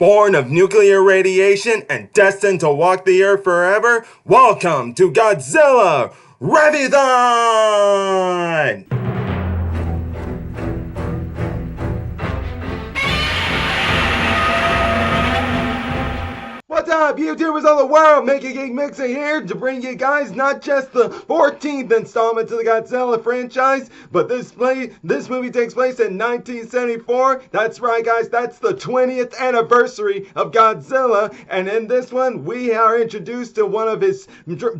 Born of nuclear radiation and destined to walk the earth forever, welcome to Godzilla Reviewthon! What's up, YouTubers of the world? MegaGeek Mixer here to bring you guys not just the 14th installment to the Godzilla franchise, but this movie takes place in 1974. That's right, guys, that's the 20th anniversary of Godzilla, and in this one, we are introduced to one of his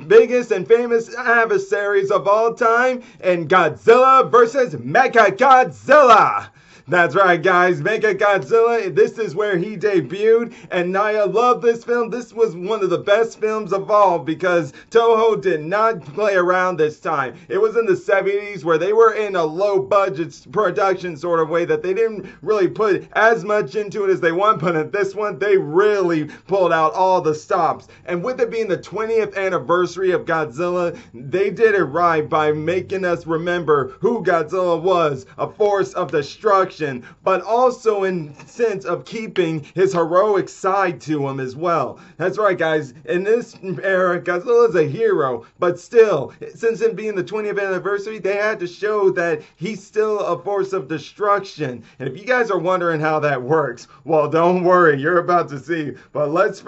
biggest and famous adversaries of all time, in Godzilla vs. Mechagodzilla. That's right, guys, Mechagodzilla, this is where he debuted, and I love this film. This was one of the best films of all because Toho did not play around this time. It was in the 70s where they were in a low-budget production sort of way that they didn't really put as much into it as they want, but in this one, they really pulled out all the stops. And with it being the 20th anniversary of Godzilla, they did it right by making us remember who Godzilla was, a force of destruction, but also in sense of keeping his heroic side to him as well. That's right, guys, in this era, Godzilla is a hero, but still, since it being the 20th anniversary, they had to show that he's still a force of destruction. And if you guys are wondering how that works, well, don't worry, you're about to see. But let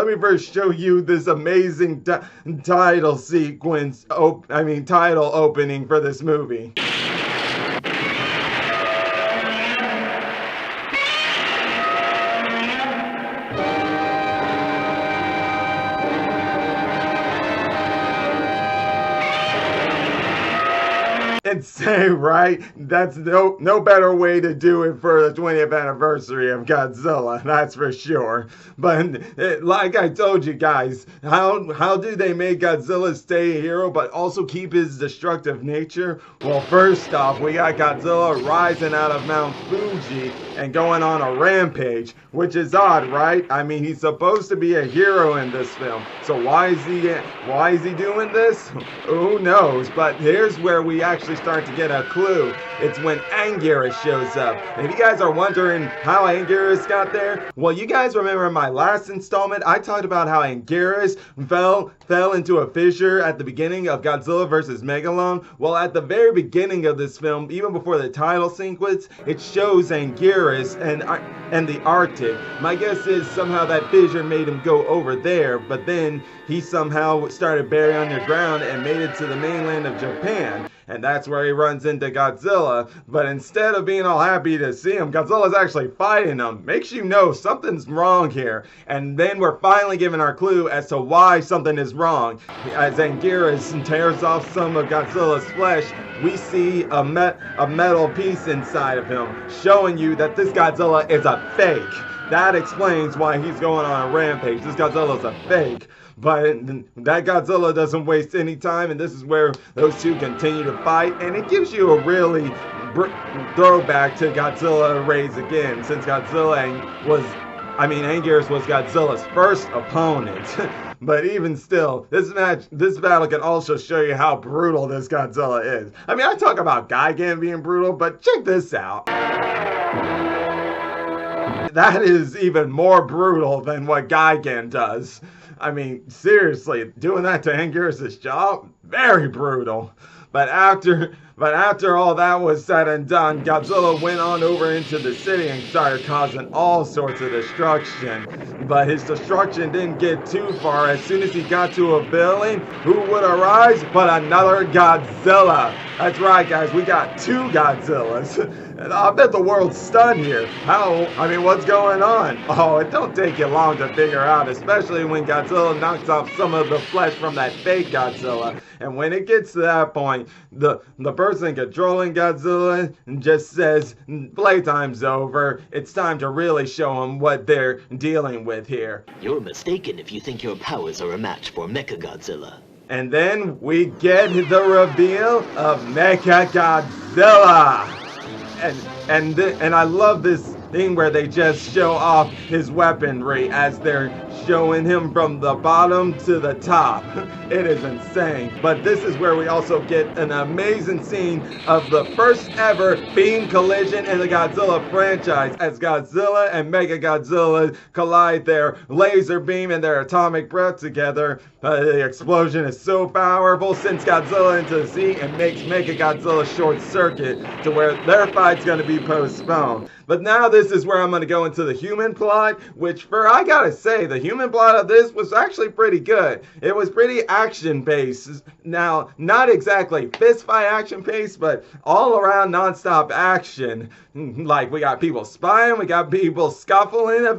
me first show you this amazing title sequence, title opening for this movie. Insane, right? That's no better way to do it for the 20th anniversary of Godzilla, that's for sure. But like I told you guys, how do they make Godzilla stay a hero but also keep his destructive nature? Well, first off, we got Godzilla rising out of Mount Fuji and going on a rampage, which is odd, right? I mean, he's supposed to be a hero in this film, so why is he doing this? Who knows? But here's where we actually start to get a clue. It's when Anguirus shows up. And if you guys are wondering how Anguirus got there, well, you guys remember in my last installment, I talked about how Anguirus fell into a fissure at the beginning of Godzilla vs. Megalon. Well, at the very beginning of this film, even before the title sequence, it shows Anguirus and the Arctic. My guess is somehow that fissure made him go over there, but then he somehow started burying underground and made it to the mainland of Japan. And that's where he runs into Godzilla. But instead of being all happy to see him, Godzilla's actually fighting him. Makes you know something's wrong here. And then we're finally given our clue as to why something is wrong. As Anguirus tears off some of Godzilla's flesh, we see a metal piece inside of him, showing you that this Godzilla is a fake. That explains why he's going on a rampage. This Godzilla's a fake. But that Godzilla doesn't waste any time, and this is where those two continue to fight, and it gives you a really throwback to Godzilla Raids Again, since Anguirus was Godzilla's first opponent. But even still, this battle can also show you how brutal this Godzilla is. I mean, I talk about Gigan being brutal, but check this out. That is even more brutal than what Gigan does. I mean, seriously, doing that to Anguirus' jaw, very brutal. But after all that was said and done, Godzilla went on over into the city and started causing all sorts of destruction. But his destruction didn't get too far. As soon as he got to a building, who would arise but another Godzilla? That's right, guys, we got two Godzillas. And I bet the world's stunned here. What's going on? Oh, it don't take you long to figure out, especially when Godzilla knocks off some of the flesh from that fake Godzilla. And when it gets to that point, the person controlling Godzilla just says, playtime's over. It's time to really show them what they're dealing with here. You're mistaken if you think your powers are a match for Mechagodzilla. And then we get the reveal of Mechagodzilla. And I love this thing where they just show off his weaponry as they're showing him from the bottom to the top. It is insane. But this is where we also get an amazing scene of the first ever beam collision in the Godzilla franchise as Godzilla and Mechagodzilla collide their laser beam and their atomic breath together. The explosion is so powerful, sends Godzilla into the sea and makes Mechagodzilla short circuit to where their fight's going to be postponed. But now this is where I'm going to go into the human plot, which I gotta say, the human plot of this was actually pretty good. It was pretty action-based. Now, not exactly fist-fight action-based, but all around non-stop action. Like, we got people spying, we got people scuffling a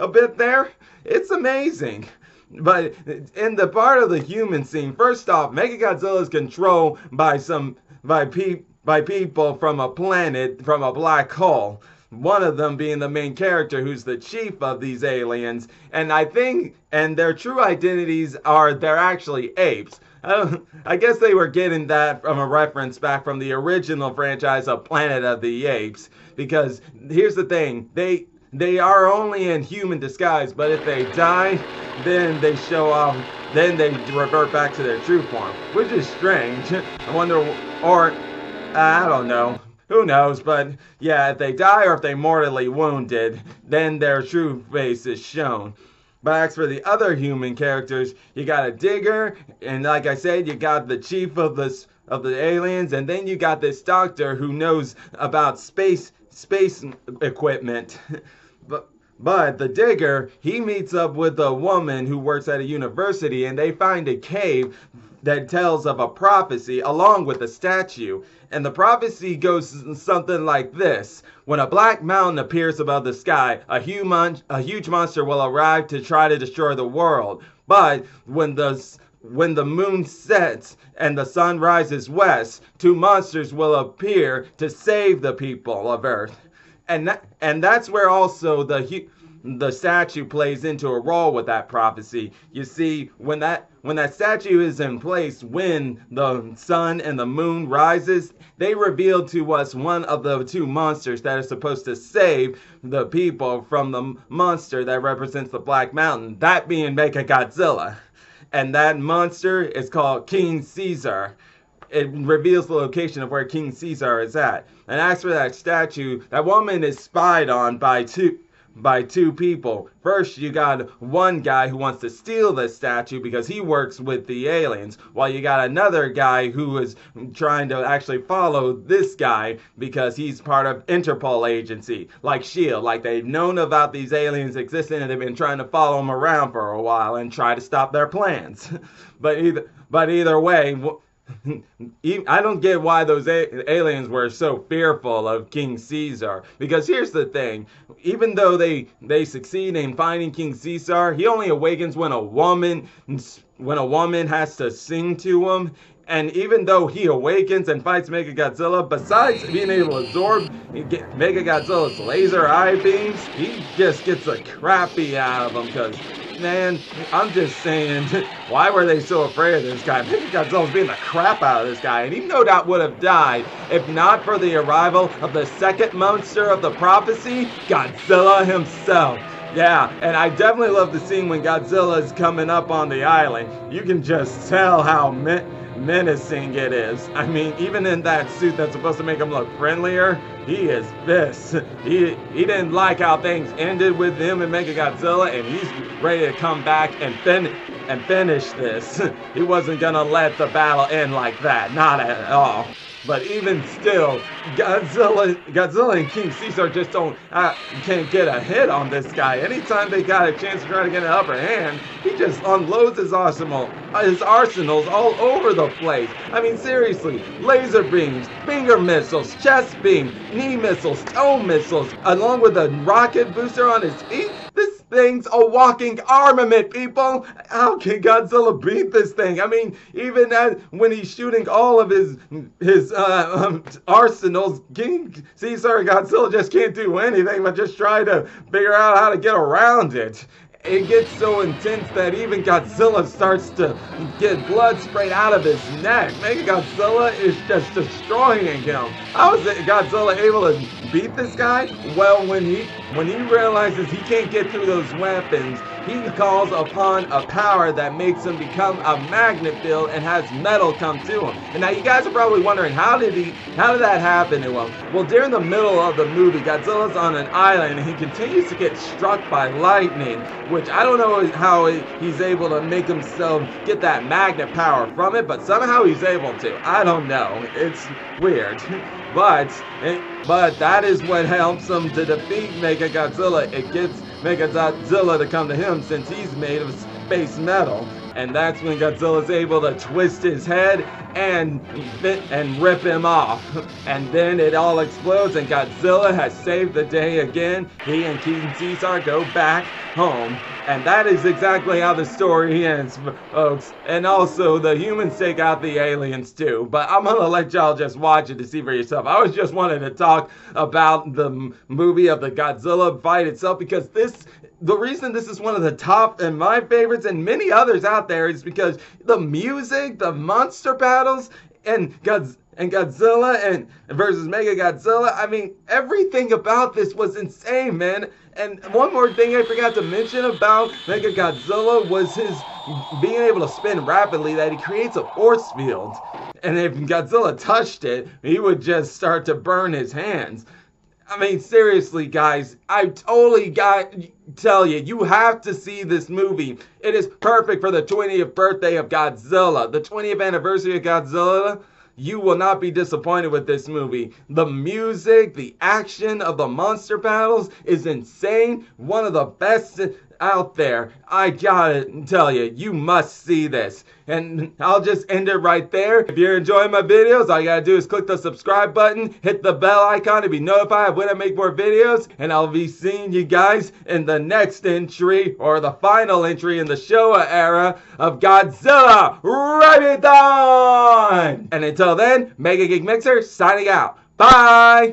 bit there. It's amazing. But in the part of the human scene, first off, Mechagodzilla is controlled by people from a planet, from a black hole. One of them being the main character who's the chief of these aliens. And I think, and their true identities are they're actually apes. I guess they were getting that from a reference back from the original franchise of Planet of the Apes. Because here's the thing, they are only in human disguise, but if they die, then they show off, then they revert back to their true form, which is strange. I wonder, or I don't know. Who knows, but yeah, if they die or if they're mortally wounded, then their true face is shown. But as for the other human characters, you got a digger, and like I said, you got the chief of the aliens, and then you got this doctor who knows about space equipment. But the digger, he meets up with a woman who works at a university, and they find a cave that tells of a prophecy along with a statue. And the prophecy goes something like this. When a black mountain appears above the sky, a huge monster will arrive to try to destroy the world. But when the moon sets and the sun rises west, two monsters will appear to save the people of Earth. And that's where also the statue plays into a role with that prophecy. You see, when that statue is in place, when the sun and the moon rises, they reveal to us one of the two monsters that are supposed to save the people from the monster that represents the Black Mountain, that being Mechagodzilla. And that monster is called King Caesar. It reveals the location of where King Caesar is at. And as for that statue, that woman is spied on by two people. First, you got one guy who wants to steal the statue because he works with the aliens, while you got another guy who is trying to actually follow this guy because he's part of Interpol agency, like S.H.I.E.L.D., like they've known about these aliens existing and they've been trying to follow them around for a while and try to stop their plans. But either way, I don't get why those aliens were so fearful of King Caesar. Because here's the thing, even though they succeed in finding King Caesar, he only awakens when a woman has to sing to him. And even though he awakens and fights Mechagodzilla, besides being able to absorb Mechagodzilla's laser eye beams, he just gets the crap beat out of him. Because, man, I'm just saying, why were they so afraid of this guy? Mechagodzilla's beating the crap out of this guy, and he no doubt would have died if not for the arrival of the second monster of the prophecy, Godzilla himself. Yeah, and I definitely love the scene when Godzilla is coming up on the island. You can just tell how menacing it is. I mean, even in that suit that's supposed to make him look friendlier, he is pissed. He didn't like how things ended with him and Mechagodzilla, and he's ready to come back and finish this. He wasn't gonna let the battle end like that, not at all. But even still, Godzilla and King Caesar just can't get a hit on this guy. Anytime they got a chance to try to get an upper hand, he just unloads his arsenals all over the place. I mean, seriously, laser beams, finger missiles, chest beam, knee missiles, toe missiles, along with a rocket booster on his feet. This thing's a walking armament, people. How can Godzilla beat this thing? I mean, even when he's shooting all of his arsenals, King Caesar and Godzilla just can't do anything but just try to figure out how to get around it. it gets so intense that even Godzilla starts to get blood sprayed out of his neck. Mechagodzilla is just destroying him. How is Godzilla able to beat this guy? Well, when he realizes he can't get through those weapons, he calls upon a power that makes him become a magnet field and has metal come to him. And now you guys are probably wondering, how did that happen to him? Well, during the middle of the movie, Godzilla's on an island and he continues to get struck by lightning, which I don't know how he's able to make himself get that magnet power from it, but somehow he's able to. I don't know. It's weird. But that is what helps him to defeat Mechagodzilla. It gets Mechagodzilla to come to him since he's made of space metal. And that's when Godzilla's able to twist his head and rip him off. And then it all explodes and Godzilla has saved the day again. He and King Caesar go back home. And that is exactly how the story ends, folks. And also, the humans take out the aliens too. But I'm gonna let y'all just watch it to see for yourself. I was just wanting to talk about the movie of the Godzilla fight itself, because the reason this is one of the top and my favorites and many others out there is because the music, the monster battles, and Godzilla versus Mechagodzilla. I mean, everything about this was insane, man. And one more thing I forgot to mention about Mechagodzilla was his being able to spin rapidly, that he creates a force field. And if Godzilla touched it, he would just start to burn his hands. I mean, seriously, guys, I totally tell you, you have to see this movie. It is perfect for the 20th birthday of Godzilla, the 20th anniversary of Godzilla. You will not be disappointed with this movie. The music, the action of the monster battles is insane. One of the best out there. I gotta tell you, you must see this. And I'll just end it right there. If you're enjoying my videos, all you gotta do is click the subscribe button, hit the bell icon to be notified when I make more videos, and I'll be seeing you guys in the next entry, or the final entry in the Showa era of Godzilla Reviewthon! And until then, MegaGeek Mixer signing out. Bye!